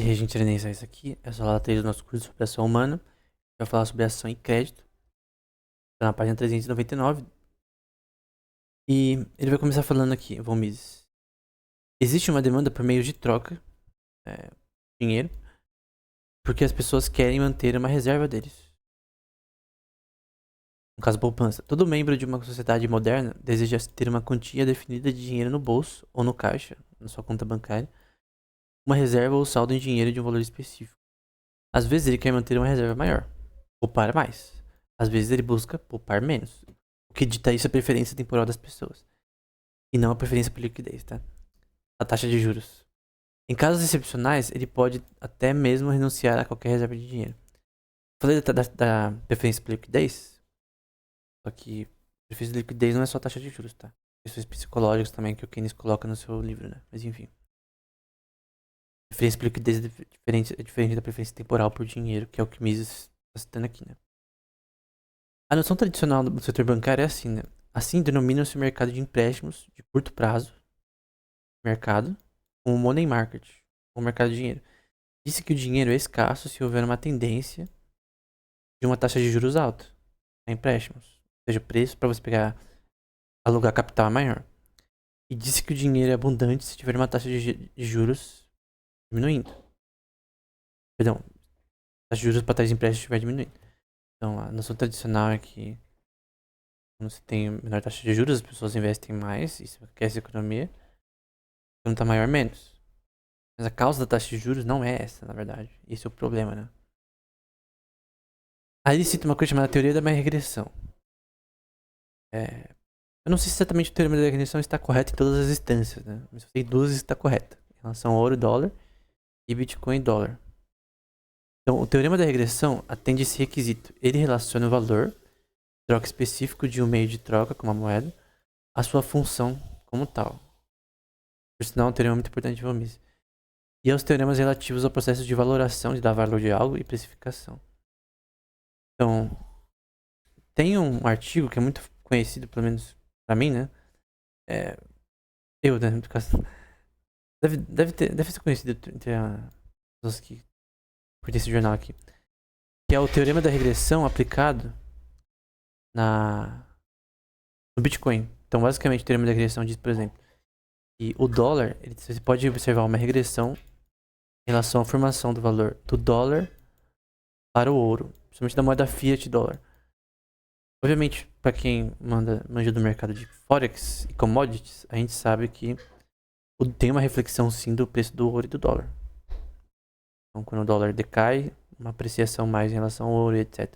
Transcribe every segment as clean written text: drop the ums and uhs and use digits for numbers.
E a gente treinar isso aqui, é só lá ter o nosso curso sobre ação humana. Vai falar sobre ação e crédito. Tá na página 399. E ele vai começar falando aqui, Von Mises. Existe uma demanda por meio de troca, dinheiro, porque as pessoas querem manter uma reserva deles. No caso, poupança. Todo membro de uma sociedade moderna deseja ter uma quantia definida de dinheiro no bolso ou no caixa, na sua conta bancária, uma reserva ou saldo em dinheiro de um valor específico. Às vezes ele quer manter uma reserva maior, poupar mais. Às vezes ele busca poupar menos. O que dita isso é a preferência temporal das pessoas. E não a preferência por liquidez, tá? A taxa de juros. Em casos excepcionais, ele pode até mesmo renunciar a qualquer reserva de dinheiro. Falei da preferência por liquidez, só que preferência de liquidez não é só taxa de juros, tá? Questões psicológicas também que o Keynes coloca no seu livro, né? Mas enfim. Preferência por liquidez é diferente da preferência temporal por dinheiro, que é o que Mises está citando aqui, né? A noção tradicional do setor bancário é assim, né? Assim denomina-se o mercado de empréstimos de curto prazo, mercado, como money market, ou mercado de dinheiro. Disse que o dinheiro é escasso se houver uma tendência de uma taxa de juros alta a empréstimos, ou seja, o preço para você pegar, alugar capital é maior. E disse que o dinheiro é abundante se tiver uma taxa de juros diminuindo. Perdão, taxa de juros para tais empréstimos estiver diminuindo. Então, a noção tradicional é que quando você tem menor taxa de juros, as pessoas investem mais, isso aquece a economia. Quando tá maior, menos. Mas a causa da taxa de juros não é essa, na verdade. Esse é o problema, né? Aí ele cita uma coisa chamada teoria da regressão. Eu não sei se exatamente o teorema da regressão está correto em todas as instâncias, né? Mas eu sei duas está correta. Em relação ao ouro e dólar e Bitcoin e dólar. Então, o teorema da regressão atende esse requisito. Ele relaciona o valor, troca específico de um meio de troca, como a moeda, a sua função como tal. Por sinal, é um teorema muito importante de Von Mises. E aos teoremas relativos ao processo de valoração, de dar valor de algo e precificação. Então, tem um artigo que é muito conhecido, pelo menos pra mim, né? É, né? No caso, deve ser conhecido entre as pessoas que curtem esse jornal aqui. Que é o teorema da regressão aplicado no Bitcoin. Então, basicamente, o teorema da regressão diz, por exemplo, que o dólar, você pode observar uma regressão em relação à formação do valor do dólar para o ouro, principalmente da moeda fiat dólar. Obviamente, para quem manja do mercado de Forex e commodities, a gente sabe que tem uma reflexão sim do preço do ouro e do dólar. Então, quando o dólar decai, uma apreciação mais em relação ao ouro, etc.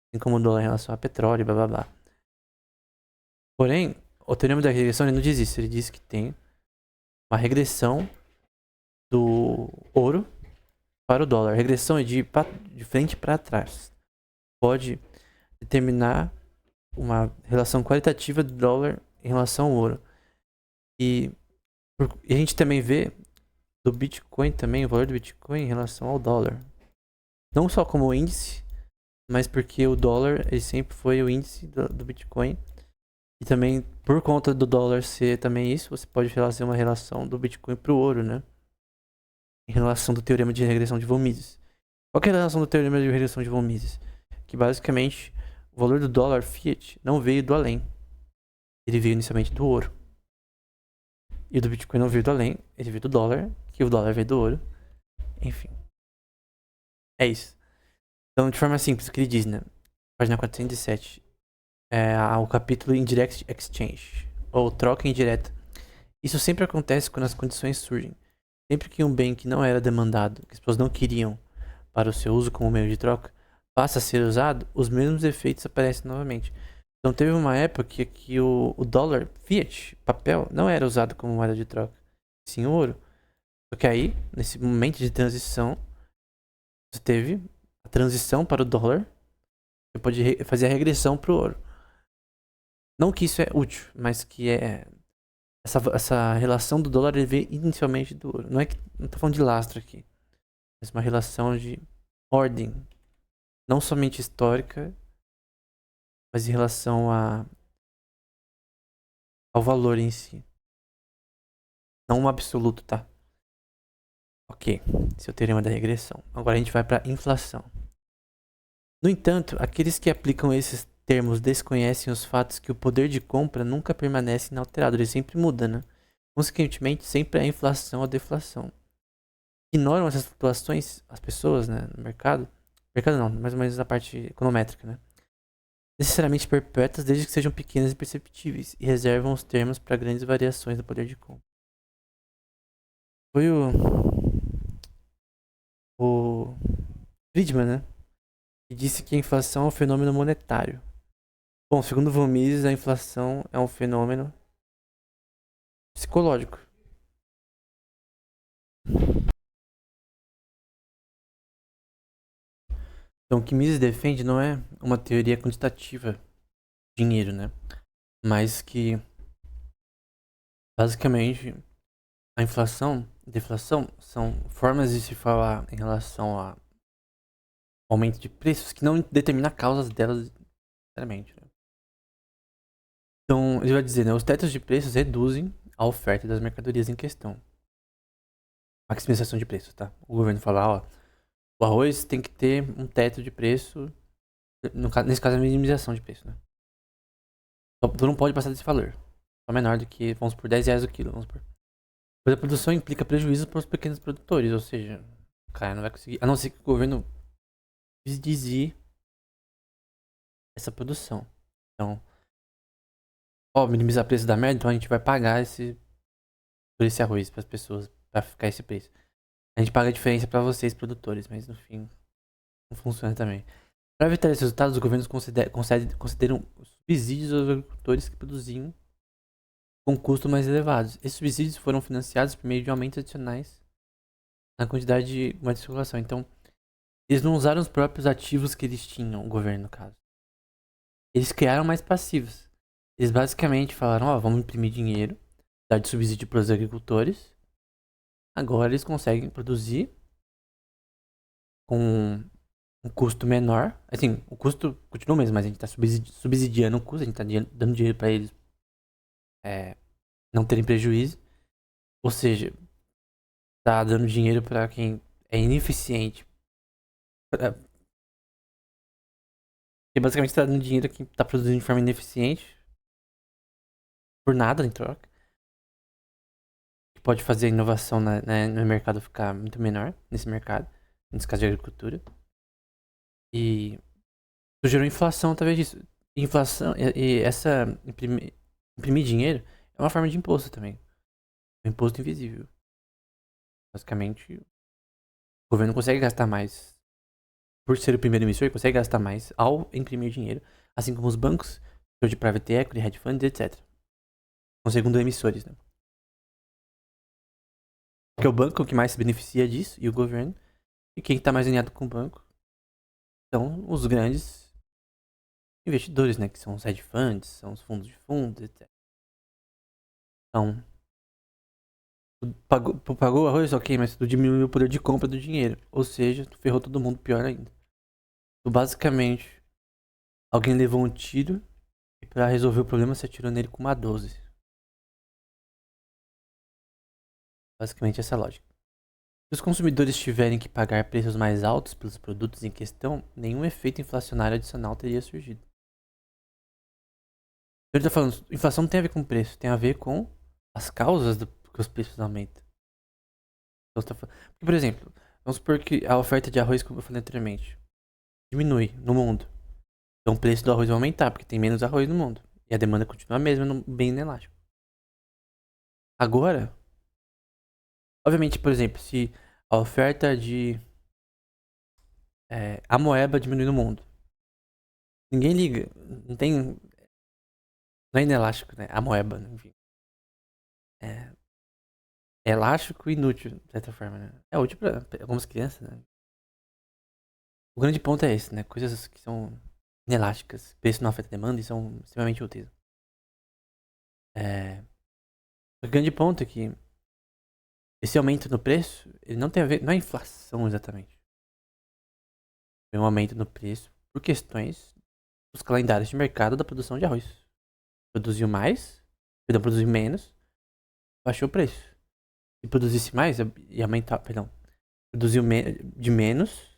Assim como o dólar em relação a petróleo, blá blá blá. Porém, o teorema da regressão ele não diz isso. Ele diz que tem uma regressão do ouro para o dólar. A regressão é de frente para trás. Pode determinar uma relação qualitativa do dólar em relação ao ouro. E a gente também vê do Bitcoin também, o valor do Bitcoin em relação ao dólar. Não só como índice, mas porque o dólar ele sempre foi o índice do Bitcoin. E também, por conta do dólar ser também isso, você pode fazer uma relação do Bitcoin pro ouro, né? Em relação do teorema de regressão de Von Mises. Qual que é a relação do teorema de regressão de Von Mises? Que basicamente, o valor do dólar fiat não veio do além. Ele veio inicialmente do ouro. E o do Bitcoin não veio do além, ele veio do dólar, que o dólar veio do ouro. Enfim. É isso. Então, de forma simples, o que ele diz, né? Página 407. O capítulo Indirect Exchange, ou troca indireta. Isso sempre acontece quando as condições surgem. Sempre que um bem que não era demandado, que as pessoas não queriam para o seu uso como meio de troca, passa a ser usado, os mesmos efeitos aparecem novamente. Então teve uma época que o dólar fiat, papel, não era usado como moeda de troca, sim o ouro. Só que aí, nesse momento de transição, você teve a transição para o dólar, você pode fazer a regressão para o ouro. Não que isso é útil, mas que essa relação do dólar ele veio inicialmente do ouro. Não é que não tô falando de lastro aqui, mas uma relação de ordem, não somente histórica, mas em relação ao valor em si. Não um absoluto, tá? Ok, esse é o teorema da regressão. Agora a gente vai para inflação. No entanto, aqueles que aplicam esses termos desconhecem os fatos que o poder de compra nunca permanece inalterado, ele sempre muda, né? Consequentemente, sempre há inflação ou deflação. Ignoram essas flutuações as pessoas, né, no mercado. Mercado não, mais ou menos na parte econométrica, né? Necessariamente perpétuas desde que sejam pequenas e perceptíveis e reservam os termos para grandes variações do poder de compra. Foi o Friedman, né, que disse que a inflação é um fenômeno monetário. Bom, segundo von Mises, a inflação é um fenômeno psicológico. Então, o que Mises defende não é uma teoria quantitativa de dinheiro, né? Mas que, basicamente, a inflação e deflação são formas de se falar em relação ao aumento de preços que não determina causas delas necessariamente, né? Então, ele vai dizer, né? Os tetos de preços reduzem a oferta das mercadorias em questão. Maximização de preços, tá? O governo fala, ó, o arroz tem que ter um teto de preço, nesse caso, a minimização de preço, né? Então não pode passar desse valor. Só menor do que, vamos por 10 reais o quilo, vamos por. Pois a produção implica prejuízo para os pequenos produtores, ou seja, o cara não vai conseguir, a não ser que o governo desvie essa produção. Então, ó, minimizar o preço da merda, então a gente vai pagar por esse arroz para as pessoas, para ficar esse preço. A gente paga a diferença para vocês, produtores, mas no fim não funciona também. Para evitar esses resultados, os governos consideram subsídios aos agricultores que produziam com custos mais elevados. Esses subsídios foram financiados por meio de aumentos adicionais na quantidade de moeda de circulação. Então, eles não usaram os próprios ativos que eles tinham, o governo, no caso. Eles criaram mais passivos. Eles basicamente falaram, ó, vamos imprimir dinheiro, dar de subsídio para os agricultores. Agora eles conseguem produzir com um custo menor. Assim, o custo continua o mesmo, mas a gente está subsidiando o custo, a gente está dando dinheiro para eles não terem prejuízo. Ou seja, tá dando dinheiro para quem é ineficiente. E basicamente tá dando dinheiro a quem tá produzindo de forma ineficiente. Por nada em troca. Que pode fazer a inovação no mercado ficar muito menor. Nesse mercado. Nesse caso de agricultura. E isso gerou inflação através disso. Inflação e essa imprimir dinheiro é uma forma de imposto também. É um imposto invisível. Basicamente, o governo consegue gastar mais. Por ser o primeiro emissor, ele consegue gastar mais ao imprimir dinheiro. Assim como os bancos, de private equity, hedge funds, etc. São segundo emissores, né? Porque é o banco que mais se beneficia disso e o governo. E quem está mais alinhado com o banco são os grandes investidores, né? Que são os hedge funds, são os fundos, etc. Então, tu pagou o arroz, ok, mas tu diminuiu o poder de compra do dinheiro. Ou seja, tu ferrou todo mundo, pior ainda. Tu basicamente, alguém levou um tiro e pra resolver o problema você atirou nele com uma 12. Basicamente essa é a lógica. Se os consumidores tiverem que pagar preços mais altos pelos produtos em questão, nenhum efeito inflacionário adicional teria surgido. Ele está falando, inflação não tem a ver com preço, tem a ver com as causas do que os preços aumentam. Então, porque, por exemplo, vamos supor que a oferta de arroz, como eu falei anteriormente, diminui no mundo. Então o preço do arroz vai aumentar, porque tem menos arroz no mundo. E a demanda continua a mesma, bem inelástico. Agora, obviamente, por exemplo, se a oferta de amoeba diminui no mundo, ninguém liga. Não tem. Não é inelástico, né? Amoeba, enfim. É elástico e inútil, de certa forma, né? É útil pra algumas crianças, né? O grande ponto é esse, né? Coisas que são inelásticas, preço não afeta a demanda e são extremamente úteis. O grande ponto é que esse aumento no preço, ele não tem a ver, não é inflação exatamente. É um aumento no preço por questões dos calendários de mercado da produção de arroz. Produziu mais, produziu menos, baixou o preço. Se produzisse mais, ia aumentar, perdão. Produziu de menos,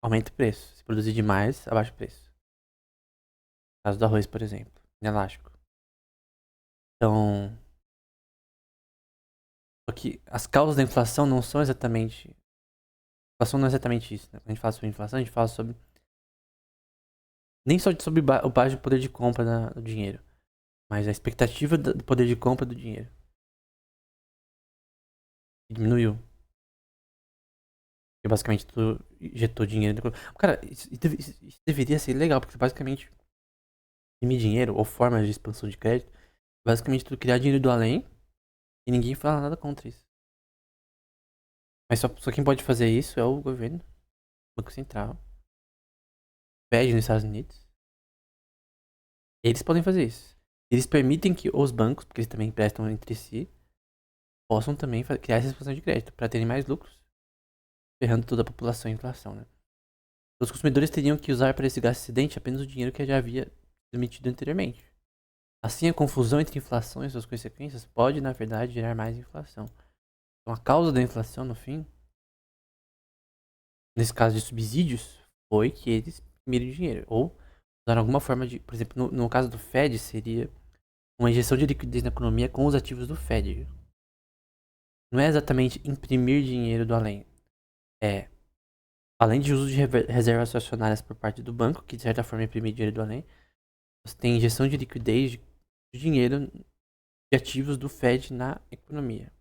aumenta o preço. Se produzir demais, abaixa o preço. No caso do arroz, por exemplo, inelástico. Então, só que as causas da inflação não são exatamente. A inflação não é exatamente isso, né? Quando a gente fala sobre inflação, a gente fala sobre. Nem só sobre o baixo poder de compra do dinheiro, mas a expectativa do poder de compra do dinheiro. Diminuiu. Porque basicamente tu injetou dinheiro. Cara, isso deveria ser legal, porque basicamente imprimir dinheiro ou formas de expansão de crédito, basicamente tu criar dinheiro do além e ninguém fala nada contra isso. Mas só quem pode fazer isso é o governo, o Banco Central, Fed nos Estados Unidos. Eles podem fazer isso. Eles permitem que os bancos, porque eles também emprestam entre si, possam também criar essa expansão de crédito para terem mais lucros, ferrando toda a população em inflação, né? Os consumidores teriam que usar para esse gasto excedente apenas o dinheiro que já havia sido emitido anteriormente. Assim, a confusão entre inflação e suas consequências pode, na verdade, gerar mais inflação. Então, a causa da inflação, no fim, nesse caso de subsídios, foi que eles imprimiram dinheiro. Ou usaram alguma forma de. Por exemplo, no caso do Fed, seria uma injeção de liquidez na economia com os ativos do Fed. Não é exatamente imprimir dinheiro do além. É, além de uso de reservas acionárias por parte do banco, que de certa forma imprimir dinheiro do além, você tem injeção de liquidez de dinheiro de ativos do Fed na economia.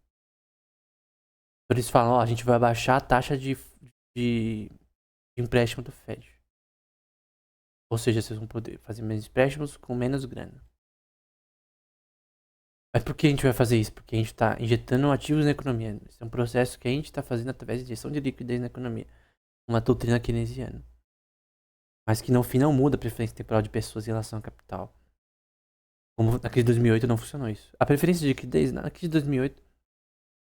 Então eles falam, ó, a gente vai abaixar a taxa de empréstimo do Fed. Ou seja, vocês vão poder fazer menos empréstimos com menos grana. Mas por que a gente vai fazer isso? Porque a gente está injetando ativos na economia. Esse é um processo que a gente está fazendo através de injeção de liquidez na economia. Uma doutrina keynesiana. Mas que no fim não muda a preferência temporal de pessoas em relação ao capital. Como na crise de 2008 não funcionou isso. A preferência de liquidez, na crise de 2008,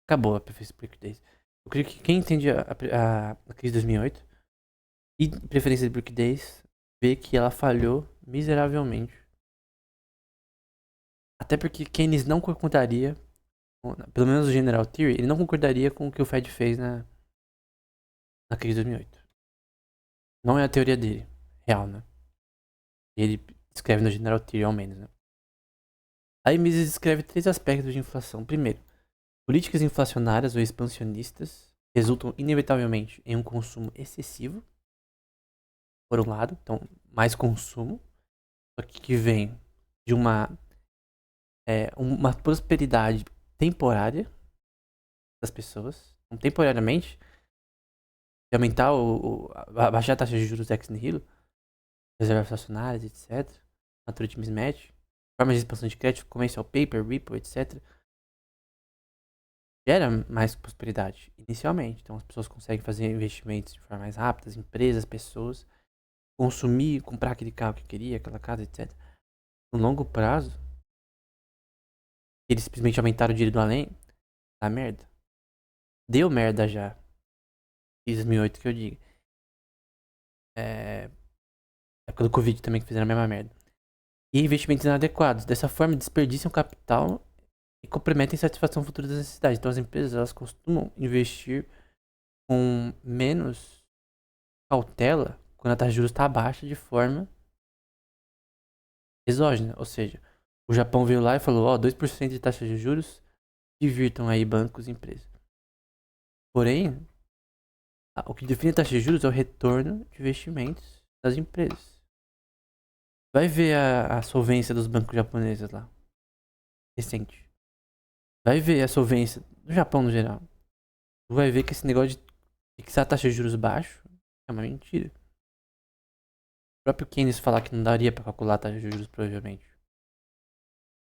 acabou a preferência por liquidez. Eu creio que quem entende a crise de 2008 e preferência de liquidez vê que ela falhou miseravelmente. Até porque Keynes não concordaria, pelo menos o General Theory, ele não concordaria com o que o Fed fez na crise de 2008. Não é a teoria dele, real, né? Ele escreve no General Theory, ao menos, né? Aí Mises descreve 3 aspectos de inflação. Primeiro, políticas inflacionárias ou expansionistas resultam inevitavelmente em um consumo excessivo, por um lado, então mais consumo, só que vem de uma prosperidade temporária das pessoas, então, temporariamente, de aumentar baixar a taxa de juros ex nihilo, reservas fracionárias, etc., maturity mismatch, formas de expansão de crédito, commercial paper, repo, etc., gera mais prosperidade inicialmente. Então as pessoas conseguem fazer investimentos de forma mais rápida, as empresas, pessoas, consumir, comprar aquele carro que queria, aquela casa, etc. No longo prazo, eles simplesmente aumentaram o dinheiro do além, dá merda. Deu merda já. Em 2008 que eu digo. Época do Covid também que fizeram a mesma merda. E investimentos inadequados. Dessa forma, desperdiciam capital e comprometem a satisfação futura das necessidades. Então as empresas elas costumam investir com menos cautela quando a taxa de juros está baixa de forma exógena. Ou seja, o Japão veio lá e falou, ó, 2% de taxa de juros, divirtam aí bancos e empresas. Porém, o que define a taxa de juros é o retorno de investimentos das empresas. Vai ver a solvência dos bancos japoneses lá. Recente. Vai ver a solvência do Japão no geral. Tu vai ver que esse negócio de fixar a taxa de juros baixo é uma mentira. O próprio Keynes falar que não daria pra calcular a taxa de juros, provavelmente.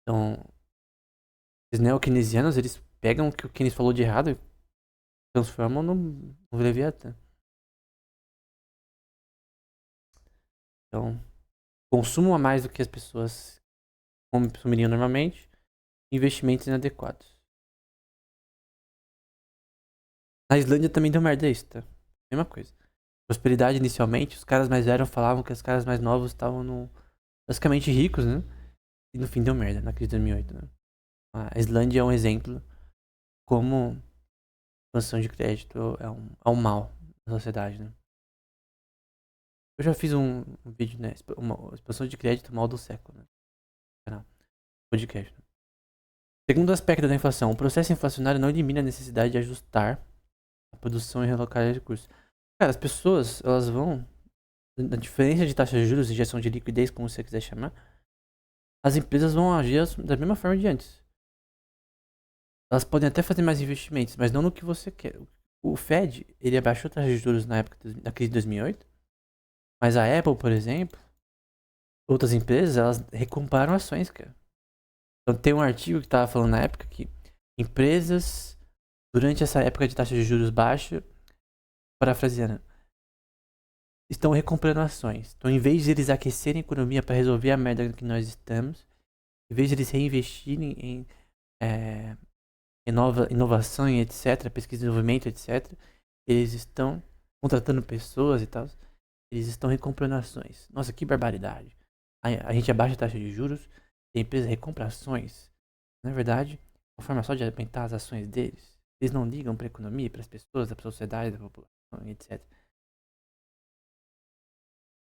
Então, os neo-keynesianos, eles pegam o que o Keynes falou de errado e transformam no Leviatã. Então, consumo a mais do que as pessoas consumiriam normalmente, investimentos inadequados. Na Islândia também deu merda isso, tá? Mesma coisa. Prosperidade inicialmente, os caras mais velhos falavam que os caras mais novos estavam basicamente ricos, né? E no fim deu merda, na crise de 2008, né? A Islândia é um exemplo como expansão de crédito é um mal na sociedade, né? Eu já fiz um vídeo, né? Uma expansão de crédito, mal do século, né? Canal, podcast. Né? Segundo aspecto da inflação, o processo inflacionário não elimina a necessidade de ajustar a produção e realocar recursos. Cara, as pessoas, elas vão, na diferença de taxa de juros, injeção de liquidez, como você quiser chamar, as empresas vão agir da mesma forma de antes. Elas podem até fazer mais investimentos, mas não no que você quer. O Fed, ele abaixou a taxa de juros na época da crise de 2008, mas a Apple, por exemplo, outras empresas, elas recompraram ações, cara. Então tem um artigo que tava falando na época que empresas, durante essa época de taxa de juros baixa, parafraseando, estão recomprando ações. Então, em vez de eles aquecerem a economia para resolver a merda que nós estamos, em vez de eles reinvestirem em inovação e etc., pesquisa e desenvolvimento, etc., eles estão contratando pessoas e tal, eles estão recomprando ações. Nossa, que barbaridade. A gente abaixa a taxa de juros, a empresa recompra ações. Na verdade, é uma forma só de aumentar as ações deles. Eles não ligam para a economia, para as pessoas, para a sociedade, da população, etc.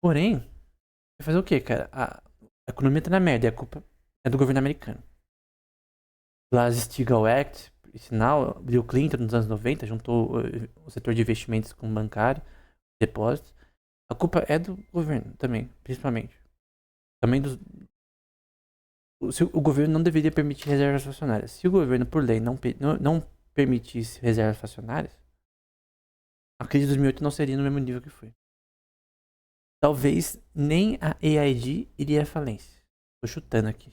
Porém, vai fazer o quê, cara? A economia tá na merda e a culpa é do governo americano. Glass-Steagall Act, sinal, Bill Clinton nos anos 90 juntou o setor de investimentos com o bancário, depósitos. A culpa é do governo também, principalmente. Também dos... O governo não deveria permitir reservas fracionárias. Se o governo, por lei, não permitisse reservas fracionárias, a crise de 2008 não seria no mesmo nível que foi. Talvez nem a AIG iria à falência. Tô chutando aqui.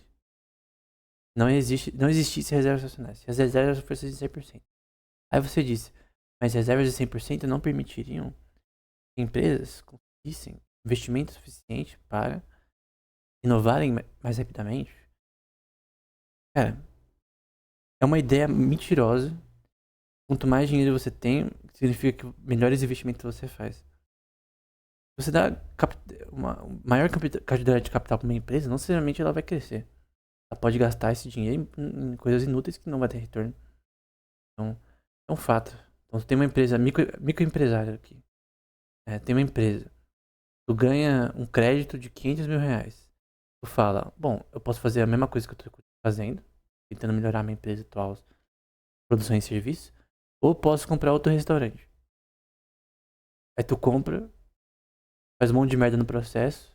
Não existisse reservas fracionárias. Se as reservas fossem de 100%. Aí você disse, mas reservas de 100% não permitiriam que empresas conseguissem investimento suficiente para inovarem mais rapidamente? Cara, é uma ideia mentirosa. Quanto mais dinheiro você tem, significa que melhores investimentos você faz. Você dá uma maior quantidade de capital para uma empresa, não necessariamente ela vai crescer. Ela pode gastar esse dinheiro em coisas inúteis que não vai ter retorno. Então, é um fato. Então, você tem uma empresa, microempresária aqui. Tem uma empresa. Tu ganha um crédito de 500 mil reais. Tu fala, bom, eu posso fazer a mesma coisa que eu tô fazendo, tentando melhorar minha empresa atual, produção e serviço, ou posso comprar outro restaurante. Aí tu compra, faz um monte de merda no processo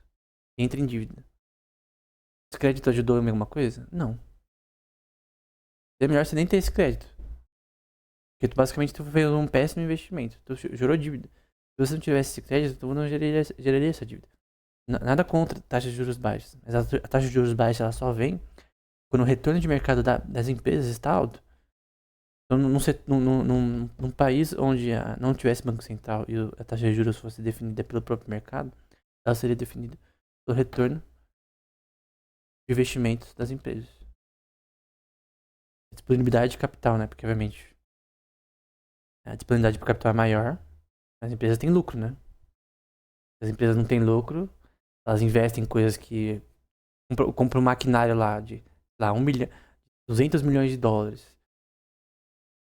e entra em dívida. Esse crédito ajudou em alguma coisa? Não. É melhor você nem ter esse crédito. Porque tu basicamente tu fez um péssimo investimento. Tu gerou dívida. Se você não tivesse esse crédito, tu não geraria essa dívida. Nada contra taxas de juros baixas. Mas a taxa de juros baixa ela só vem quando o retorno de mercado das empresas está alto. Então, num país onde não tivesse Banco Central e a taxa de juros fosse definida pelo próprio mercado, ela seria definida pelo retorno de investimentos das empresas. A disponibilidade de capital, né? Porque, obviamente, a disponibilidade de capital é maior, as empresas têm lucro, né? Se as empresas não têm lucro, elas investem em coisas que... Compram um maquinário lá de 1 milhão, 200 milhões de dólares.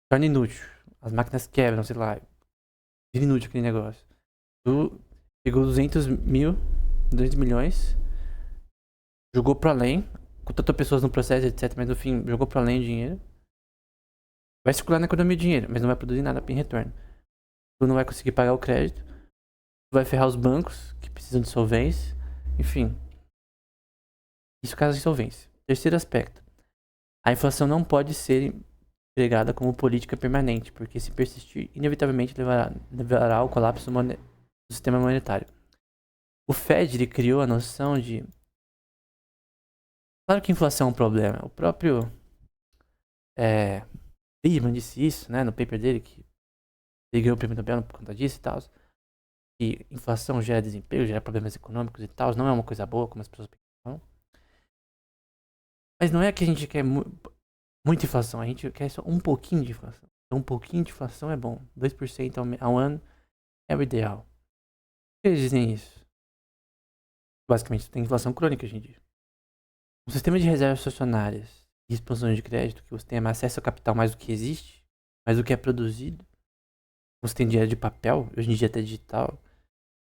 Torna inútil. As máquinas quebram, sei lá. Vira inútil aquele negócio. Tu pegou 200 milhões, jogou pro além, contratou pessoas no processo, etc. Mas no fim, jogou pro além o dinheiro. Vai circular na economia o dinheiro, mas não vai produzir nada em retorno. Tu não vai conseguir pagar o crédito. Tu vai ferrar os bancos, que precisam de solvência. Enfim. Isso caso de insolvência. Terceiro aspecto. A inflação não pode ser empregada como política permanente, porque se persistir, inevitavelmente levará ao colapso do sistema monetário. O Fed ele criou a noção de... Claro que a inflação é um problema. O próprio Friedman disse isso, né, no paper dele, que ele ganhou o prêmio Nobel por conta disso e tal. Que inflação gera desemprego, gera problemas econômicos e tal. Não é uma coisa boa, como as pessoas pensam. Mas não é que a gente quer muita inflação, a gente quer só um pouquinho de inflação. Então, um pouquinho de inflação é bom. 2% ao ano é o ideal. Por que eles dizem isso? Basicamente, tem inflação crônica hoje em dia. Um sistema de reservas fracionárias e expansões de crédito, que você tenha acesso ao capital mais do que existe, mais do que é produzido, você tem dinheiro de papel, hoje em dia até digital,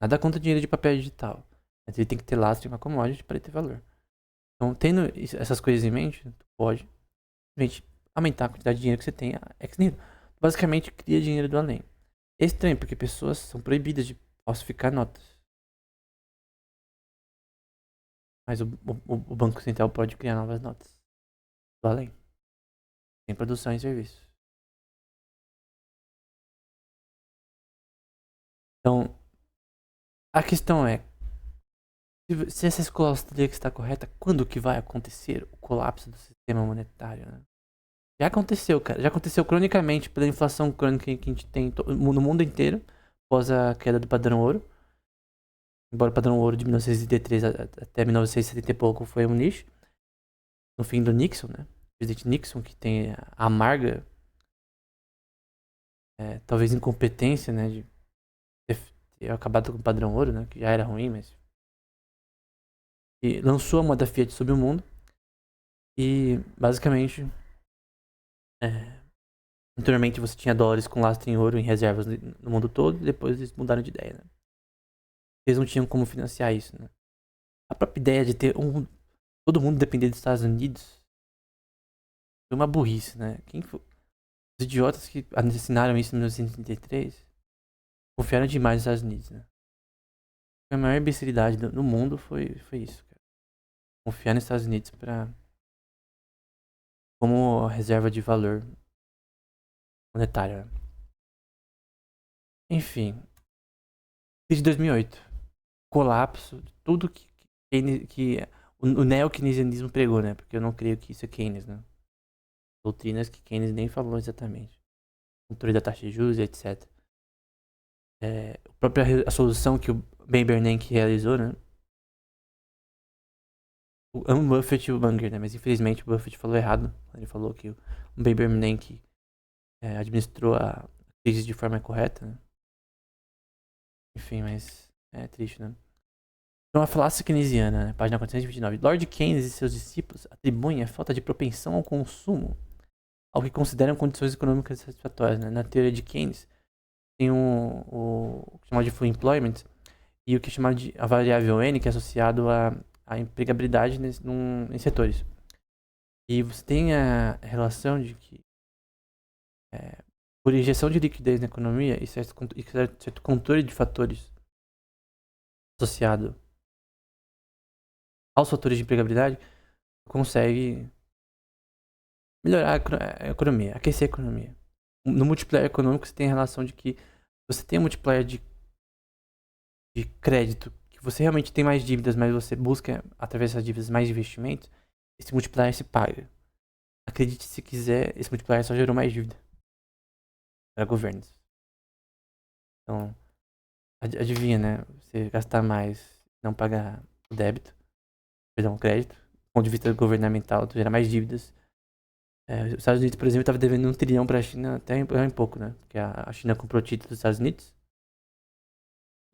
nada contra dinheiro de papel digital. Mas ele tem que ter lastro em uma commodity para ele ter valor. Então, tendo essas coisas em mente, tu pode simplesmente aumentar a quantidade de dinheiro que você tem ex nihilo. Basicamente, cria dinheiro do além. É estranho, porque pessoas são proibidas de falsificar notas. Mas o Banco Central pode criar novas notas do além. Sem produção e serviço. Então, a questão é, se essa escola austríaca está correta, quando que vai acontecer o colapso do sistema monetário, né? Já aconteceu, cara. Já aconteceu cronicamente pela inflação crônica que a gente tem no mundo inteiro, após a queda do padrão ouro. Embora o padrão ouro de 1933 até 1970 e pouco foi um nicho. No fim do Nixon, né? O presidente Nixon, que tem a amarga, talvez incompetência, né? De ter acabado com o padrão ouro, né? Que já era ruim, mas... E lançou a moda Fiat sobre o mundo. E, basicamente... anteriormente você tinha dólares com lastro em ouro em reservas no mundo todo. E depois eles mudaram de ideia, né? Eles não tinham como financiar isso, né? A própria ideia de ter todo mundo depender dos Estados Unidos foi uma burrice, né? Os idiotas que assinaram isso em 1933 confiaram demais nos Estados Unidos, né? A maior imbecilidade do mundo foi isso, cara. Confiar nos Estados Unidos como reserva de valor monetário. Enfim, crise de 2008, colapso de tudo que o neo-keynesianismo pregou, né? Porque eu não creio que isso é Keynes, né? Doutrinas que Keynes nem falou exatamente. Controle da taxa de juros e etc. A própria solução que o Ben Bernanke realizou, né? Amo o Buffett e o Munger, né? Mas infelizmente o Buffett falou errado. Ele falou que o Ben Bernanke administrou a crise de forma correta, né? Enfim, mas é triste, né? Então, a falácia keynesiana, né? Página 429. Lord Keynes e seus discípulos atribuem a falta de propensão ao consumo ao que consideram condições econômicas satisfatórias, né? Na teoria de Keynes, tem o que é chamado de full employment e o que é chamado de a variável N, que é associado à empregabilidade em setores. E você tem a relação de que, por injeção de liquidez na economia e certo controle de fatores associado aos fatores de empregabilidade, consegue melhorar a economia, aquecer a economia. No multiplier econômico, você tem a relação de que você tem um multiplier de crédito, que você realmente tem mais dívidas, mas você busca, através dessas dívidas, mais investimentos, esse multiplier se paga. Acredite se quiser, esse multiplier só gerou mais dívida para governos. Então, adivinha, né? Você gastar mais, não pagar o débito, perdão, o crédito, do ponto de vista governamental, tu gera mais dívidas. Os Estados Unidos, por exemplo, estava devendo 1 trilhão para a China até em pouco, né? Porque a China comprou título dos Estados Unidos.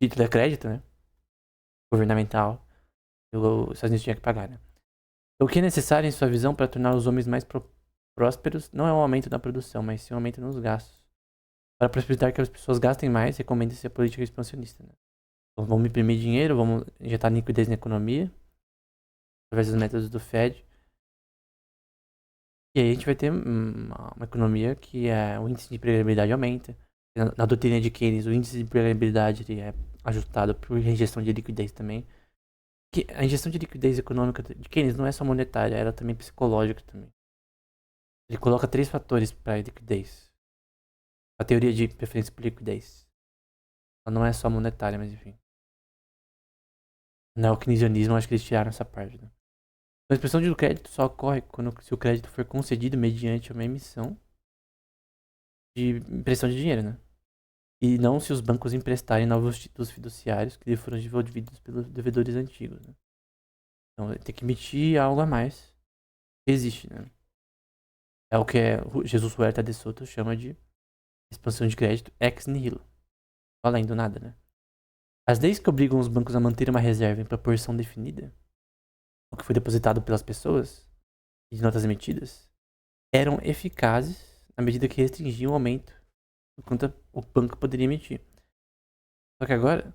Título é crédito, né? Governamental. E os Estados Unidos tinha que pagar, né? O que é necessário, em sua visão, para tornar os homens mais prósperos não é um aumento da produção, mas sim um aumento nos gastos. Para possibilitar que as pessoas gastem mais, recomenda-se a política expansionista, né? Então, vamos imprimir dinheiro, vamos injetar liquidez na economia, através dos métodos do Fed. E aí a gente vai ter uma economia que o índice de empregabilidade aumenta. Na doutrina de Keynes, o índice de empregabilidade é ajustado por injeção de liquidez também. Que a injeção de liquidez econômica de Keynes não é só monetária, ela é também psicológica também. Ele coloca 3 fatores para a liquidez. A teoria de preferência por liquidez. Ela não é só monetária, mas enfim. No keynesianismo, acho que eles tiraram essa parte, né? A expressão de crédito só ocorre se o crédito for concedido mediante uma emissão de impressão de dinheiro, né? E não se os bancos emprestarem novos títulos fiduciários que foram desenvolvidos pelos devedores antigos, né? Então tem que emitir algo a mais que existe, né? É o que Jesus Huerta de Soto chama de expansão de crédito ex nihilo. Além do nada, né? As leis que obrigam os bancos a manter uma reserva em proporção definida, o que foi depositado pelas pessoas e de notas emitidas, eram eficazes na medida que restringiam o aumento quanto o banco poderia emitir. Só que agora, os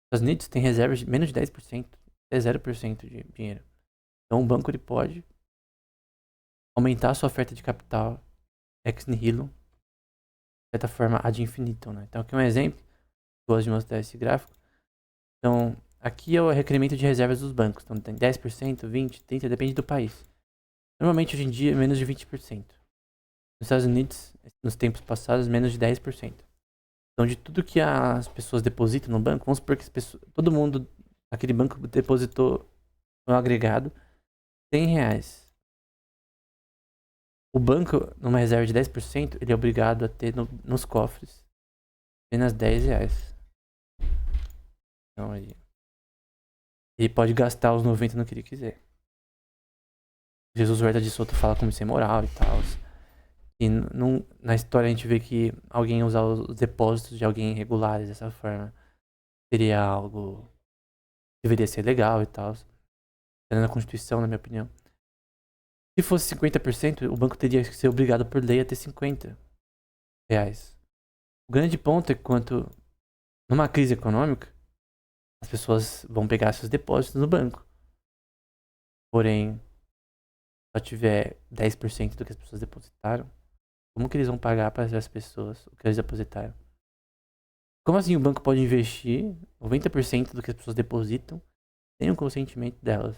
Estados Unidos tem reservas de menos de 10%, até 0% de dinheiro. Então o banco ele pode aumentar a sua oferta de capital ex nihilo, de certa forma ad infinitum, né? Então aqui é um exemplo, gosto de mostrar esse gráfico. Então aqui é o requerimento de reservas dos bancos. Então tem 10%, 20%, 30%, depende do país. Normalmente hoje em dia é menos de 20%. Nos Estados Unidos, nos tempos passados, menos de 10%. Então de tudo que as pessoas depositam no banco, vamos supor que todo mundo naquele banco depositou no agregado R$100. O banco, numa reserva de 10%, ele é obrigado a ter nos cofres apenas R$10. Então ele pode gastar os 90 no que ele quiser. Jesus Huerta de Soto fala como isso é moral e tal. E na história a gente vê que alguém usar os depósitos de alguém irregulares dessa forma seria algo que deveria ser legal e tal. Tá na Constituição, na minha opinião. Se fosse 50%, o banco teria que ser obrigado por lei a ter R$50. O grande ponto é que quanto numa crise econômica, as pessoas vão pegar seus depósitos no banco. Porém, se só tiver 10% do que as pessoas depositaram, como que eles vão pagar para essas pessoas o que eles depositaram? Como assim o banco pode investir 90% do que as pessoas depositam sem o consentimento delas?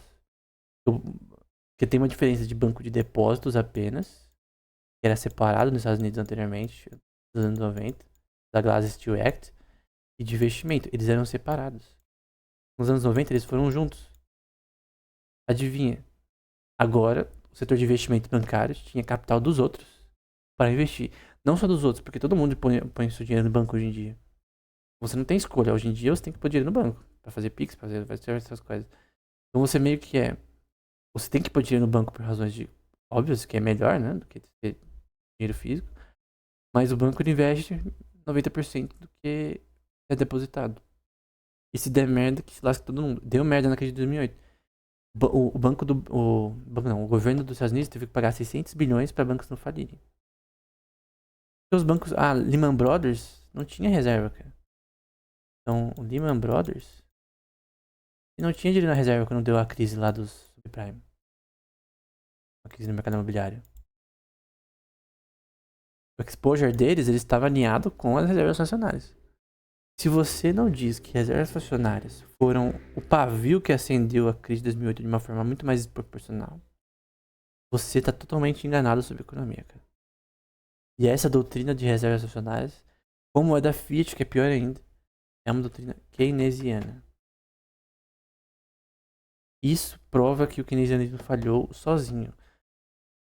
Porque tem uma diferença de banco de depósitos apenas, que era separado nos Estados Unidos anteriormente, nos anos 90, da Glass-Steagall Act, e de investimento. Eles eram separados. Nos anos 90 eles foram juntos. Adivinha? Agora, o setor de investimento bancário tinha capital dos outros para investir. Não só dos outros, porque todo mundo põe seu dinheiro no banco hoje em dia. Você não tem escolha. Hoje em dia você tem que pôr dinheiro no banco. Para fazer Pix, para fazer essas coisas. Então você meio que é. Você tem que pôr dinheiro no banco por razões de óbvias, que é melhor, né? Do que ter dinheiro físico. Mas o banco ele investe 90% do que é depositado. E se der merda, que se lasca todo mundo. Deu merda na crise de 2008. O banco do. O governo dos Estados Unidos teve que pagar 600 bilhões para bancos não falirem. Porque os bancos. Lehman Brothers não tinha reserva, cara. Então, o Lehman Brothers não tinha dinheiro na reserva quando deu a crise lá dos subprime. A crise no mercado imobiliário. O exposure deles, ele estava alinhado com as reservas nacionais. Se você não diz que reservas fracionárias foram o pavio que acendeu a crise de 2008 de uma forma muito mais desproporcional, você está totalmente enganado sobre a economia, cara. E essa doutrina de reservas fracionárias, como a da Fiat, que é pior ainda, é uma doutrina keynesiana. Isso prova que o keynesianismo falhou sozinho.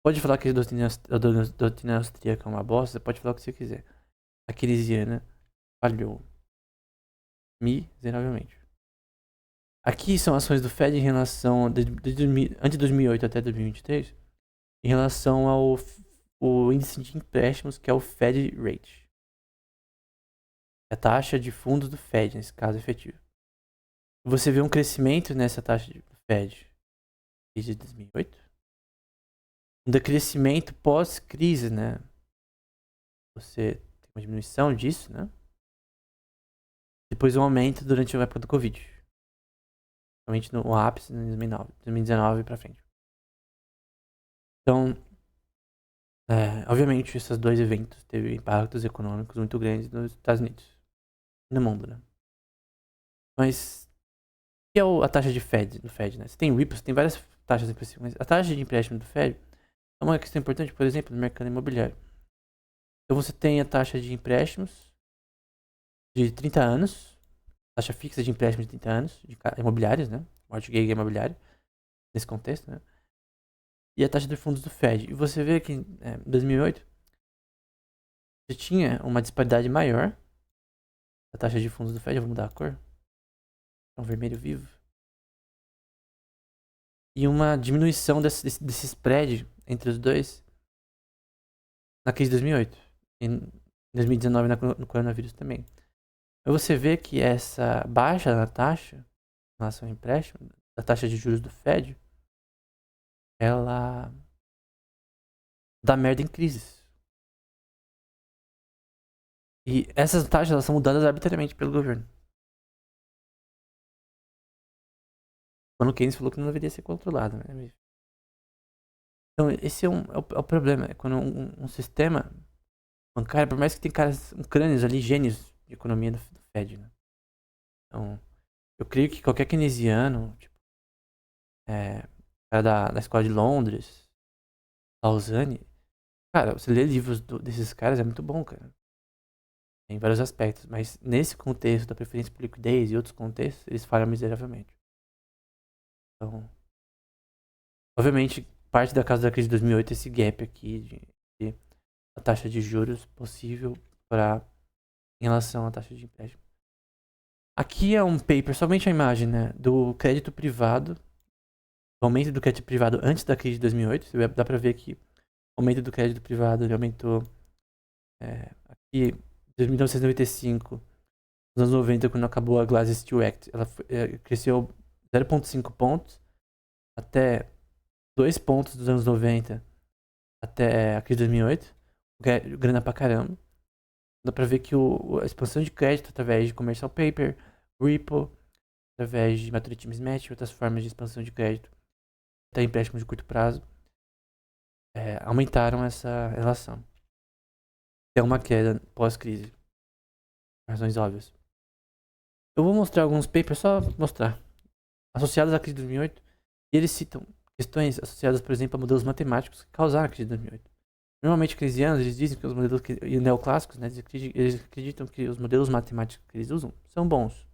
Pode falar que a doutrina austríaca é uma bosta, pode falar o que você quiser. A keynesiana falhou miseravelmente. Aqui são ações do Fed em relação antes de 2008 até 2023, em relação ao o índice de empréstimos, que é o Fed Rate. A taxa de fundos do Fed, nesse caso efetivo. Você vê um crescimento nessa taxa do Fed desde 2008. Um decrescimento pós-crise, né? Você tem uma diminuição disso, né? Depois um aumento durante a época do Covid. Principalmente no ápice em 2009, 2019 pra frente. Então, obviamente, esses dois eventos teve impactos econômicos muito grandes nos Estados Unidos e no mundo, né? Mas, o que é a taxa de Fed, do Fed, né? Você tem Ripple, você tem várias taxas específicas, mas a taxa de empréstimo do Fed é uma questão importante, por exemplo, no mercado imobiliário. Então, você tem a taxa de empréstimos de 30 anos, taxa fixa de empréstimo de 30 anos, de imobiliários, né? Mortgage imobiliário, nesse contexto, né? E a taxa de fundos do Fed. E você vê que em 2008 você tinha uma disparidade maior da taxa de fundos do Fed. Eu vou mudar a cor. É um vermelho vivo. E uma diminuição desse spread entre os dois na crise de 2008. E em 2019 no coronavírus também. Aí você vê que essa baixa na taxa, em relação ao empréstimo, da taxa de juros do Fed, ela dá merda em crises. E essas taxas elas são mudadas arbitrariamente pelo governo. Quando o Keynes falou que não deveria ser controlado, né? Então, esse é o problema. É quando um sistema bancário, por mais que tem caras, crânios ali, gênios de economia do Fed, né? Então, eu creio que qualquer keynesiano, tipo, cara da escola de Londres, Lausanne, cara, você lê livros desses caras é muito bom, cara. Em vários aspectos. Mas nesse contexto da preferência por liquidez e outros contextos, eles falham miseravelmente. Então, obviamente, parte da causa da crise de 2008 é esse gap aqui de a taxa de juros possível em relação à taxa de empréstimo. Aqui é um paper, somente a imagem, né, do crédito privado, o aumento do crédito privado antes da crise de 2008. Dá pra ver que o aumento do crédito privado ele aumentou aqui em 1995, nos anos 90, quando acabou a Glass-Steagall Act. Ela cresceu 0,5 pontos até 2 pontos dos anos 90 até a crise de 2008. Grana pra caramba. Dá pra ver que a expansão de crédito através de commercial paper, repo, através de maturity mismatch e outras formas de expansão de crédito, até empréstimos de curto prazo, aumentaram essa relação. É uma queda pós-crise, por razões óbvias. Eu vou mostrar alguns papers, só mostrar, associados à crise de 2008, e eles citam questões associadas, por exemplo, a modelos matemáticos que causaram a crise de 2008. Normalmente, keynesianos, eles dizem que os modelos e neoclássicos, né, eles acreditam que os modelos matemáticos que eles usam são bons.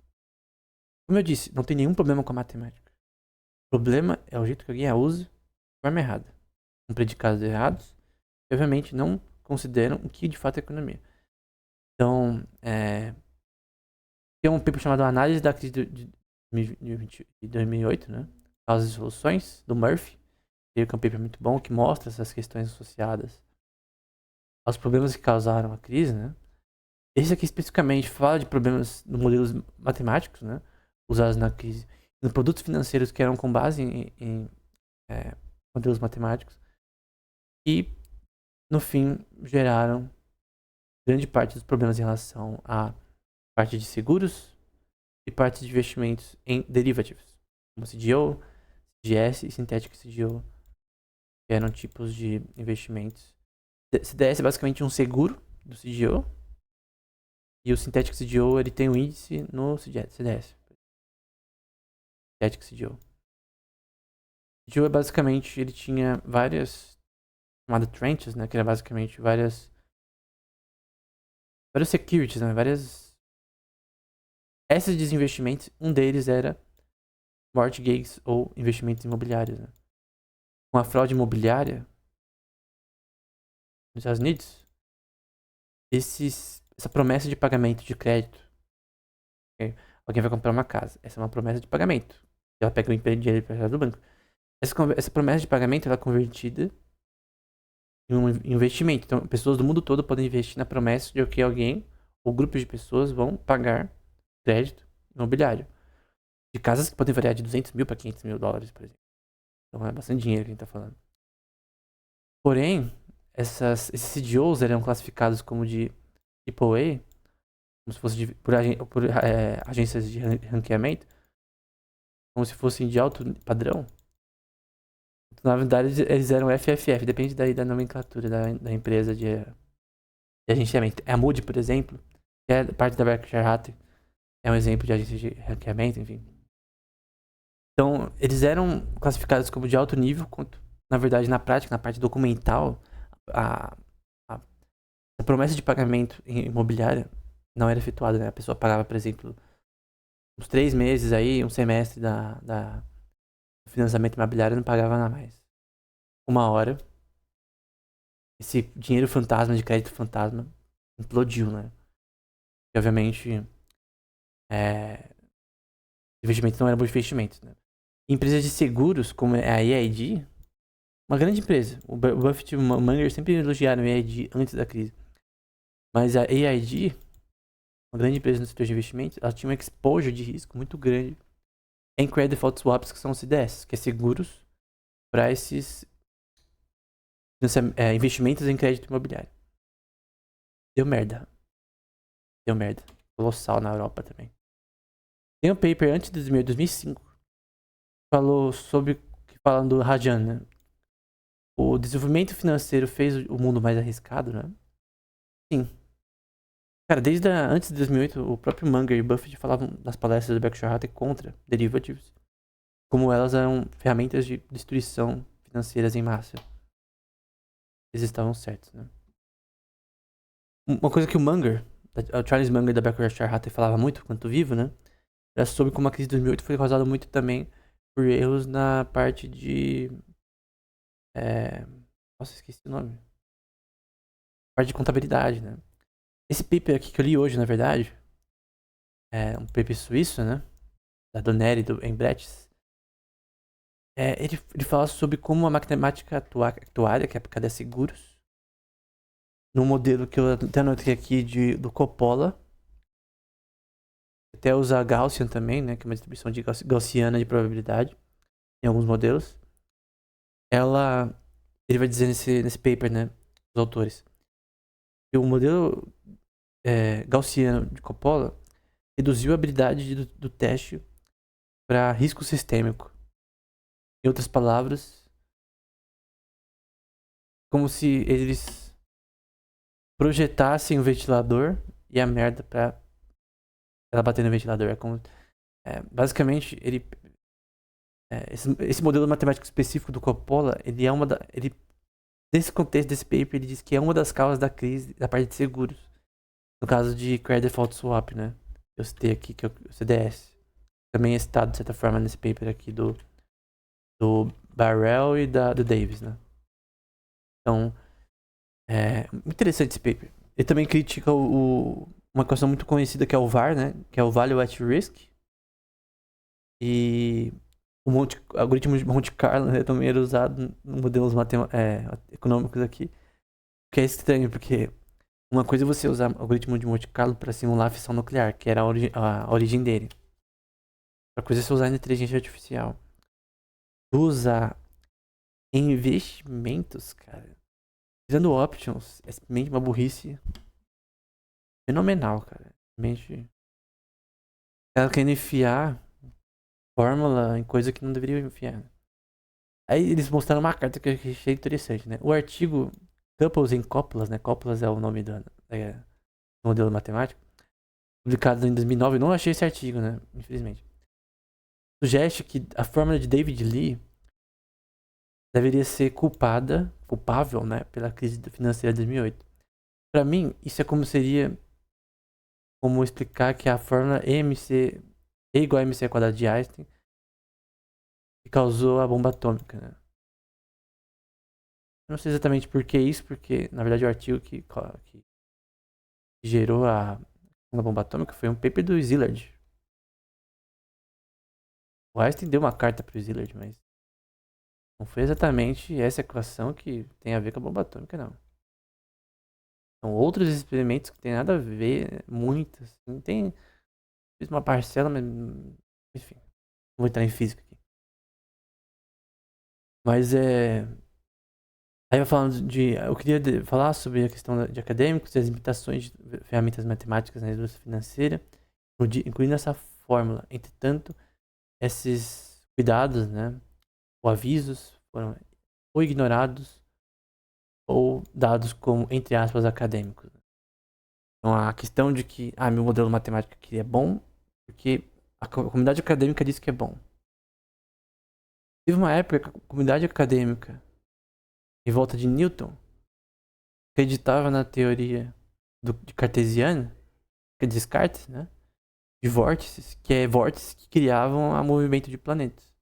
Como eu disse, não tem nenhum problema com a matemática. O problema é o jeito que alguém a usa de forma errada, com predicados errados, e obviamente não consideram o que de fato é economia. Então, tem um paper chamado Análise da Crise de 2008, né? Causas e Soluções, do Murphy. Ele é um paper muito bom que mostra essas questões associadas aos problemas que causaram a crise, né? Esse aqui especificamente fala de problemas nos modelos matemáticos, né? Usados na crise, nos produtos financeiros que eram com base em modelos matemáticos e, no fim, geraram grande parte dos problemas em relação à parte de seguros e parte de investimentos em derivativos, como CDO, CDS e Synthetic CDO, que eram tipos de investimentos. CDS é basicamente um seguro do CDO, e o Synthetic CDO ele tem um índice no CDS. Synthetic CDO. CDO é basicamente, ele tinha várias, chamado tranches, né, que era basicamente vários securities, né, várias essas de investimentos. Um deles era mortgages ou investimentos imobiliários, né? Com a fraude imobiliária nos Estados Unidos, essa promessa de pagamento de crédito, okay? Alguém vai comprar uma casa, essa é uma promessa de pagamento. Ela pega o dinheiro emprestado do banco. Essa promessa de pagamento ela é convertida em um investimento. Então, pessoas do mundo todo podem investir na promessa de que alguém ou grupos de pessoas vão pagar crédito imobiliário. De casas que podem variar de 200 mil para 500 mil dólares, por exemplo. Então é bastante dinheiro que a gente está falando. Porém, esses CDOs eram classificados como de AAA, como se fosse por agências de ranqueamento, como se fossem de alto padrão. Na verdade, eles eram FFF, depende da nomenclatura da empresa de agenciamento. A Moody, por exemplo, que é parte da Berkshire Hathaway, é um exemplo de agência de ranqueamento, enfim. Então, eles eram classificados como de alto nível, quanto, na verdade, na prática, na parte documental, a promessa de pagamento imobiliária não era efetuada, né? A pessoa pagava, por exemplo, uns 3 meses aí, um semestre da financiamento imobiliário, não pagava nada mais. Uma hora, esse dinheiro fantasma, de crédito fantasma, implodiu, né? E, obviamente, investimento não era bom investimento, né? Empresas de seguros, como a AIG, uma grande empresa. O Buffett e o Munger sempre elogiaram a AIG antes da crise. Mas a AIG, uma grande empresa no setor de investimentos, ela tinha um exposure de risco muito grande em credit default swaps, que são os CDS, que é seguros para esses investimentos em crédito imobiliário. Deu merda. deu merda. Colossal na Europa também. Tem um paper antes de 2005. Falou sobre. Falando do Rajan, né? O desenvolvimento financeiro fez o mundo mais arriscado, né? Sim. Cara, desde antes de 2008, o próprio Munger e Buffett falavam nas palestras do Berkshire Hathaway contra derivatives, como elas eram ferramentas de destruição financeiras em massa. Eles estavam certos, né? Uma coisa que o Munger, o Charles Munger da Berkshire Hathaway falava muito, quanto vivo, né? Era sobre como a crise de 2008 foi causada muito também por erros na parte de... Nossa, esqueci o nome. Parte de contabilidade, né? Esse paper aqui que eu li hoje, na verdade, é um paper suíço, né? Da Doneri e do Embrechts. Ele fala sobre como a matemática atuária, que é aplicada a seguros, no modelo que eu até anotei aqui do Coppola, até usar Gaussian também, né? Que é uma distribuição gaussiana de probabilidade, em alguns modelos. Ele vai dizer nesse paper, né? Os autores. Que o modelo gaussiano de Coppola reduziu a habilidade do teste para risco sistêmico. Em outras palavras, como se eles projetassem o ventilador e a merda pra ela bater no ventilador. Basicamente, esse modelo matemático específico do Coppola, nesse contexto desse paper, ele diz que é uma das causas da crise da parte de seguros. No caso de Credit Default Swap, né? Eu citei aqui, que é o CDS. Também é citado, de certa forma, nesse paper aqui do Barrell e do Davis, né? Então, interessante esse paper. Ele também critica uma questão muito conhecida que é o VAR, né? Que é o Value at Risk. E o algoritmo de Monte Carlo, né, também era usado em modelos econômicos aqui. Que é estranho, porque uma coisa é você usar o algoritmo de Monte Carlo para simular a fissão nuclear, que era a origem dele. Outra coisa é você usar a inteligência artificial. Usar investimentos, cara. Usando options, é simplesmente uma burrice fenomenal, cara. Simplesmente. Ela querendo enfiar fórmula em coisa que não deveria enfiar. Aí eles mostraram uma carta que eu achei interessante, né? O artigo Couples em Cópulas, né? Cópulas é o nome do modelo matemático. Publicado em 2009. Eu não achei esse artigo, né? Infelizmente. Sugere que a fórmula de David Lee deveria ser culpável, né? Pela crise financeira de 2008. Para mim, isso seria como explicar que a fórmula E igual a MC quadrado de Einstein que causou a bomba atômica, né? Eu não sei exatamente por que isso, porque na verdade o artigo que gerou a bomba atômica foi um paper do Szilard. O Einstein deu uma carta pro Szilard, mas não foi exatamente essa equação que tem a ver com a bomba atômica, não. São outros experimentos que tem nada a ver, muitos. Não tem. Fiz uma parcela, mas. Enfim. Não vou entrar em física aqui. Mas Aí eu falando eu queria falar sobre a questão de acadêmicos e as limitações de ferramentas matemáticas na indústria financeira, incluindo essa fórmula. Entretanto, esses cuidados, né, ou avisos, foram ou ignorados ou dados como, entre aspas, acadêmicos. Então a questão de que, meu modelo matemático aqui é bom, porque a comunidade acadêmica diz que é bom. Teve uma época que a comunidade acadêmica, em volta de Newton, acreditava na teoria de cartesiana, que é Descartes, né? De vórtices, que é vórtices que criavam o movimento de planetas.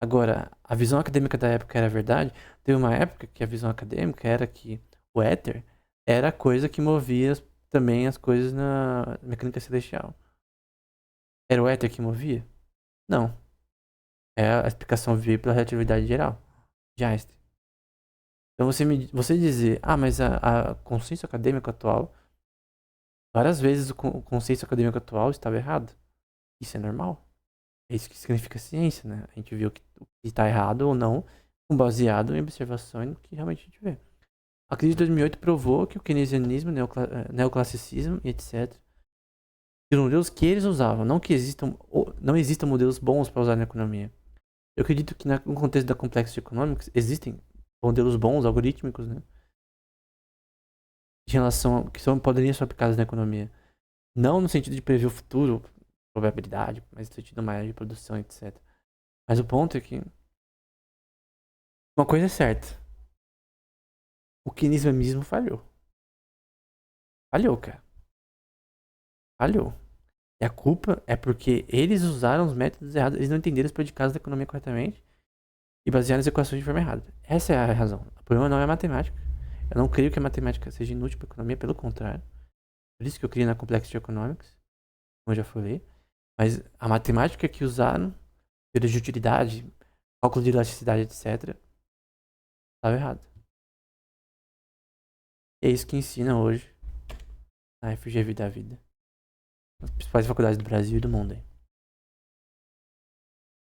Agora, a visão acadêmica da época era verdade. Teve uma época que a visão acadêmica era que o éter era a coisa que movia também as coisas na mecânica celestial. Era o éter que movia? Não. A explicação veio pela relatividade geral de Einstein. Então você dizer, mas a consenso acadêmico atual, várias vezes o consenso acadêmico atual estava errado. Isso é normal. É isso que significa ciência, né? A gente viu que está errado ou não, baseado em observações que realmente a gente vê. A crise de 2008 provou que o keynesianismo, neoclassicismo e etc. Os modelos que eles usavam, não existam modelos bons para usar na economia. Eu acredito que no contexto da complexity economics existem modelos bons, algorítmicos, né? De relação poderiam ser aplicados na economia. Não no sentido de prever o futuro, probabilidade, mas no sentido mais de produção, etc. Mas o ponto é que uma coisa é certa. O keynesianismo falhou. Falhou, cara. Falhou. E a culpa é porque eles usaram os métodos errados, eles não entenderam os predicados da economia corretamente e basearam as equações de forma errada. Essa é a razão. O problema não é a matemática. Eu não creio que a matemática seja inútil para a economia, pelo contrário. Por isso que eu criei na Complexity Economics, como eu já falei. Mas a matemática que usaram, teoria de utilidade, cálculo de elasticidade, etc., estava errado. E é isso que ensina hoje na FGV da vida. As principais faculdades do Brasil e do mundo. Aí.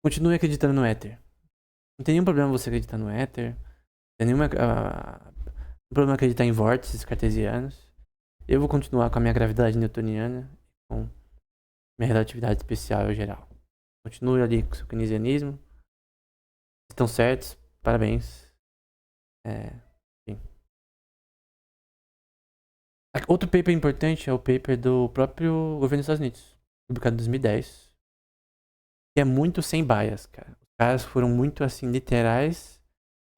Continue acreditando no Ether. Não tem nenhum problema você acreditar no Ether. Não tem nenhum problema acreditar em vórtices cartesianos. Eu vou continuar com a minha gravidade newtoniana, com minha relatividade especial geral. Continue ali com o seu keynesianismo. Estão certos, parabéns. Enfim. Outro paper importante é o paper do próprio governo dos Estados Unidos, publicado em 2010, que é muito sem bias, cara. Os caras foram muito assim literais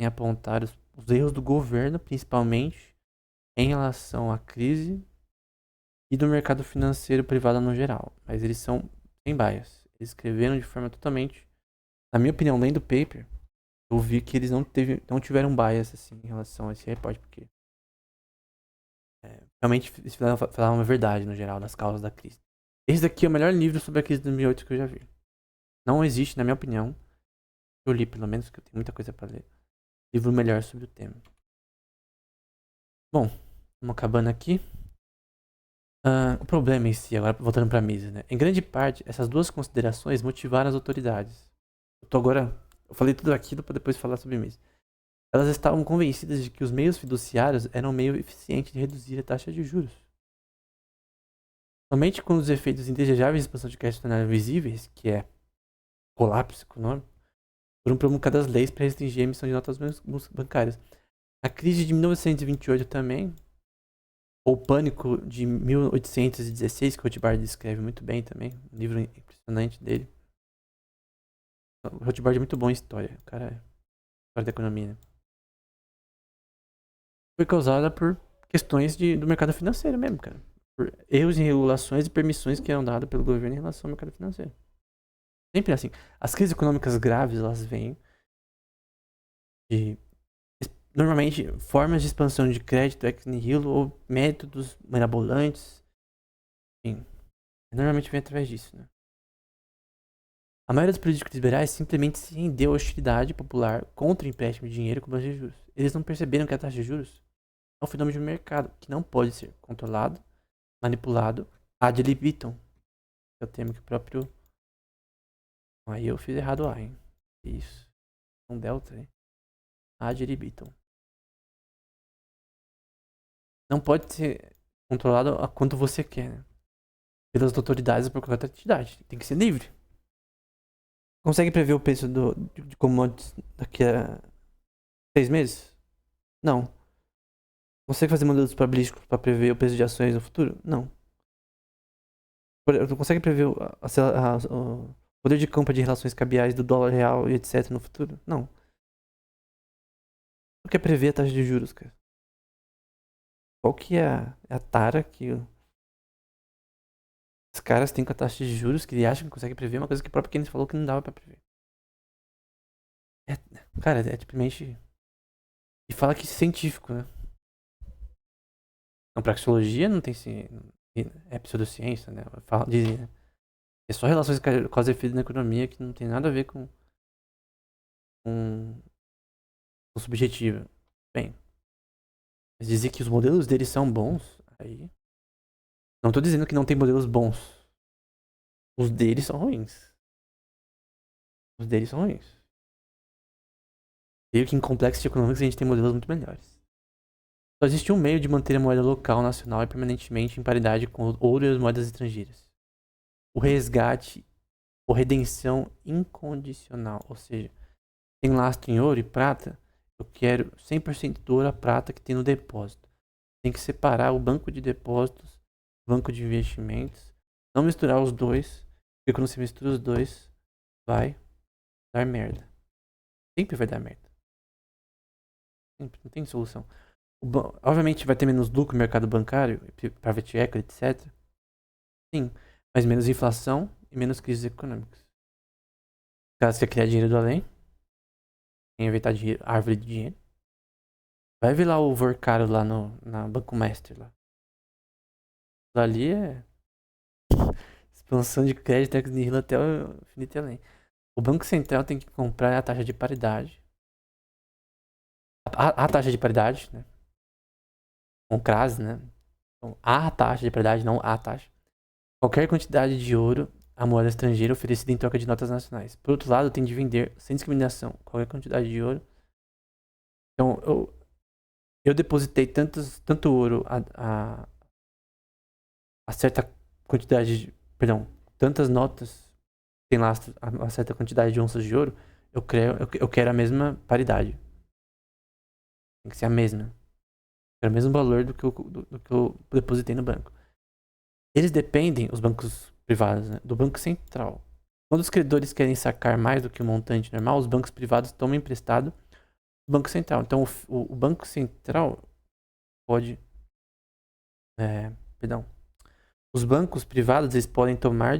em apontar os erros do governo, principalmente em relação à crise e do mercado financeiro privado no geral. Mas eles são sem bias. Eles escreveram de forma totalmente, na minha opinião, lendo o paper, eu vi que eles não tiveram bias assim em relação a esse repórter, porque realmente eles falavam a verdade no geral das causas da crise. Esse daqui é o melhor livro sobre a crise de 2008 que eu já vi. Não existe, na minha opinião, eu li pelo menos, que eu tenho muita coisa para ler, livro melhor sobre o tema. Bom, vamos acabando aqui. O problema em si, agora voltando para a mesa, né? Em grande parte, essas duas considerações motivaram as autoridades. Eu falei tudo aquilo para depois falar sobre Mises. Elas estavam convencidas de que os meios fiduciários eram um meio eficiente de reduzir a taxa de juros. Somente quando os efeitos indesejáveis de expansão de crédito tornaram visíveis, que é colapso econômico, foram promulgadas leis para restringir a emissão de notas bancárias. A crise de 1928 também, ou o pânico de 1816, que o Rothbard descreve muito bem também, um livro impressionante dele. O Rothbard é muito bom em história, o cara é história da economia, né? Foi causada por questões do mercado financeiro mesmo, cara. Por erros em regulações e permissões que eram dadas pelo governo em relação ao mercado financeiro. Sempre assim. As crises econômicas graves, elas vêm de, normalmente, formas de expansão de crédito ex nihilo ou métodos mirabolantes. Enfim, normalmente vem através disso, né? A maioria dos políticos liberais simplesmente se rendeu à hostilidade popular contra o empréstimo de dinheiro com taxa de juros. Eles não perceberam que a taxa de juros é um fenômeno de mercado que não pode ser controlado, manipulado ad libitum. É o termo que o próprio... Aí eu fiz errado A, hein? Isso. Um delta, hein? Ad libitum. Não pode ser controlado a quanto você quer, né? Pelas autoridades ou por qualquer entidade. Tem que ser livre. Consegue prever o preço de commodities daqui a 6 meses? Não. Consegue fazer modelos probabilísticos para prever o preço de ações no futuro? Não. Consegue prever o poder de compra de relações cambiais do dólar real e etc no futuro? Não. Não quer prever a taxa de juros, cara. Qual que é a tara que os caras têm com a taxa de juros que eles acham que conseguem prever uma coisa que o próprio Keynes falou que não dava pra prever? Cara, é simplesmente... E fala que isso é científico, né? Não, praxeologia não tem... É pseudociência, né? Dizem, né? É só relações causa e efeito na economia que não tem nada a ver com subjetiva. Bem, mas dizer que os modelos deles são bons, aí... Não tô dizendo que não tem modelos bons. Os deles são ruins. Os deles são ruins. Creio que em Complexity Economics a gente tem modelos muito melhores. Só existe um meio de manter a moeda local nacional e permanentemente em paridade com o ouro e as moedas estrangeiras. O resgate ou redenção incondicional. Ou seja, tem lastro em ouro e prata, eu quero 100% do ouro a prata que tem no depósito. Tem que separar o banco de depósitos, banco de investimentos, não misturar os dois, porque quando você mistura os dois, vai dar merda. Sempre vai dar merda. Sempre, não tem solução. Obviamente vai ter menos lucro no mercado bancário, private equity, etc. Sim, mas menos inflação e menos crises econômicas. Caso você criar dinheiro do além, tem inventar dinheiro, árvore de dinheiro. Vai ver lá o Vorcaro lá na Banco Mestre lá. Ali é expansão de crédito ex-nihilo até o infinito e além. O Banco Central tem que comprar a taxa de paridade. A taxa de paridade, né? Com crase, né? Então, a taxa de paridade, não a taxa. Qualquer quantidade de ouro a moeda estrangeira oferecida em troca de notas nacionais. Por outro lado, tem de vender sem discriminação qualquer quantidade de ouro. Então, eu depositei tanto ouro a certa quantidade de, perdão, tantas notas tem lastro a certa quantidade de onças de ouro, eu quero a mesma paridade. Tem que ser a mesma. Eu quero o mesmo valor do que eu depositei no banco. Eles dependem, os bancos privados, né, do Banco Central. Quando os credores querem sacar mais do que o montante normal, os bancos privados tomam emprestado do Banco Central. Então, o Banco Central pode... perdão. Os bancos privados, eles podem tomar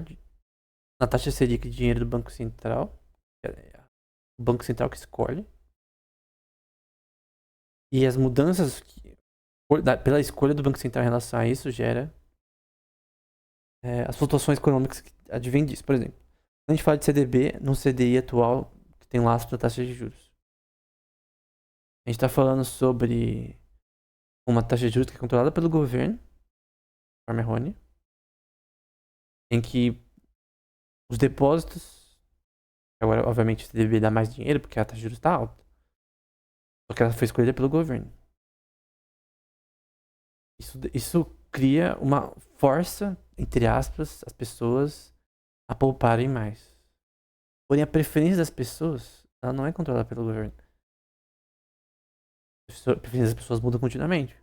na taxa Selic de dinheiro do Banco Central. O Banco Central que escolhe. E as mudanças pela escolha do Banco Central em relação a isso gera as flutuações econômicas que advêm disso. Por exemplo, quando a gente fala de CDB, no CDI atual, que tem lastro da taxa de juros. A gente está falando sobre uma taxa de juros que é controlada pelo governo, de forma errônea, em que os depósitos, agora obviamente o CDB dá mais dinheiro porque a taxa de juros está alta, só que ela foi escolhida pelo governo. Isso cria uma força, entre aspas, as pessoas a pouparem mais. Porém, a preferência das pessoas, ela não é controlada pelo governo. A preferência das pessoas muda continuamente.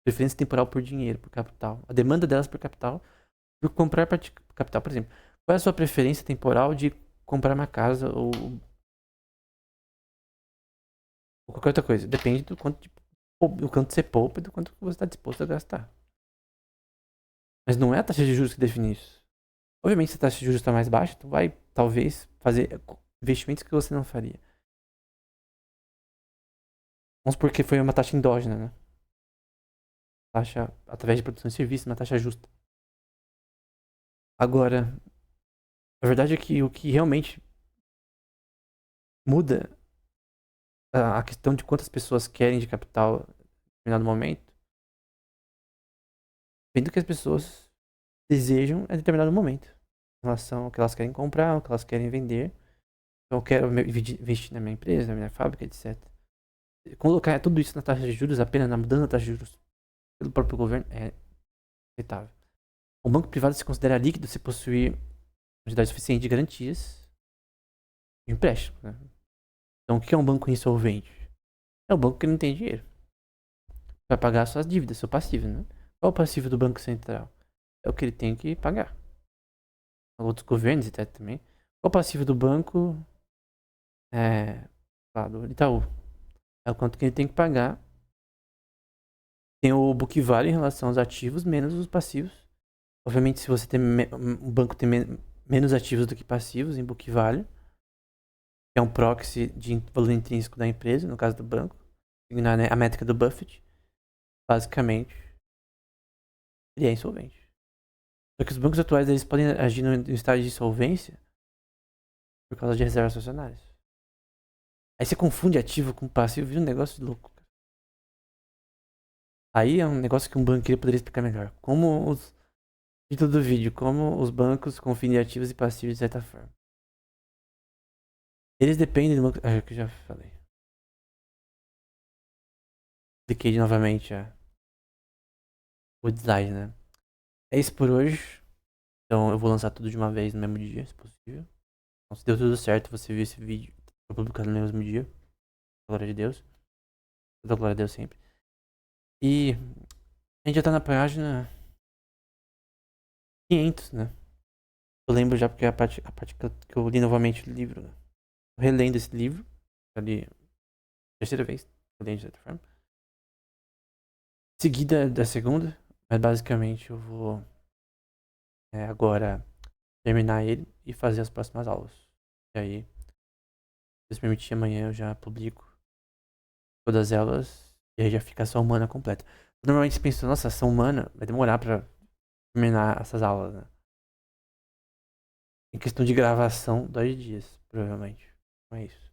Preferência temporal por dinheiro, por capital. A demanda delas por capital, por comprar capital, por exemplo. Qual é a sua preferência temporal de comprar uma casa ou qualquer outra coisa? Depende do quanto você poupa e do quanto você está disposto a gastar. Mas não é a taxa de juros que define isso. Obviamente, se a taxa de juros está mais baixa, tu vai, talvez, fazer investimentos que você não faria. Vamos supor que foi uma taxa endógena, né? Taxa através de produção de serviços, uma taxa justa. Agora, a verdade é que o que realmente muda a questão de quantas pessoas querem de capital em determinado momento vem do que as pessoas desejam em determinado momento. Em relação ao que elas querem comprar, ao que elas querem vender. Então, eu quero investir na minha empresa, na minha fábrica, etc. Colocar tudo isso na taxa de juros, apenas na mudança da taxa de juros pelo próprio governo, é aceitável. O banco privado se considera líquido se possuir quantidade suficiente de garantias de empréstimo. Né? Então, o que é um banco insolvente? É um banco que não tem dinheiro para pagar suas dívidas, seu passivo. Né? Qual é o passivo do Banco Central? É o que ele tem que pagar. Outros governos, etc. também. Qual é o passivo do banco? Do Itaú. É o quanto que ele tem que pagar. Tem o book value em relação aos ativos menos os passivos. Obviamente, se você tem um banco tem menos ativos do que passivos em book value, que é um proxy de valor intrínseco da empresa, no caso do banco, seguindo a métrica do Buffett, basicamente, ele é insolvente. Só que os bancos atuais eles podem agir no estágio de insolvência por causa de reservas acionárias. Aí você confunde ativo com passivo, vira um negócio louco. Aí é um negócio que um banqueiro poderia explicar melhor. Título do vídeo, como os bancos confundem ativos e passivos de certa forma. Eles dependem do banco... que eu já falei. Cliquei novamente o design, né? É isso por hoje. Então eu vou lançar tudo de uma vez no mesmo dia, se possível. Então, se deu tudo certo, você viu esse vídeo, eu publicar no mesmo dia. Glória de Deus. Toda glória a Deus sempre. E a gente já tá na página 500, né? Eu lembro já porque é a parte que eu li novamente o livro, né? Relendo esse livro. Eu li terceira vez. Eu li de certa forma. Seguida da segunda. Mas basicamente eu vou agora terminar ele e fazer as próximas aulas. E aí, se Deus permitir, amanhã eu já publico todas elas. E aí já fica a ação humana completa. Normalmente você pensa, nossa, ação humana vai demorar pra terminar essas aulas, né? Em questão de gravação, 2 dias, provavelmente. Não é isso.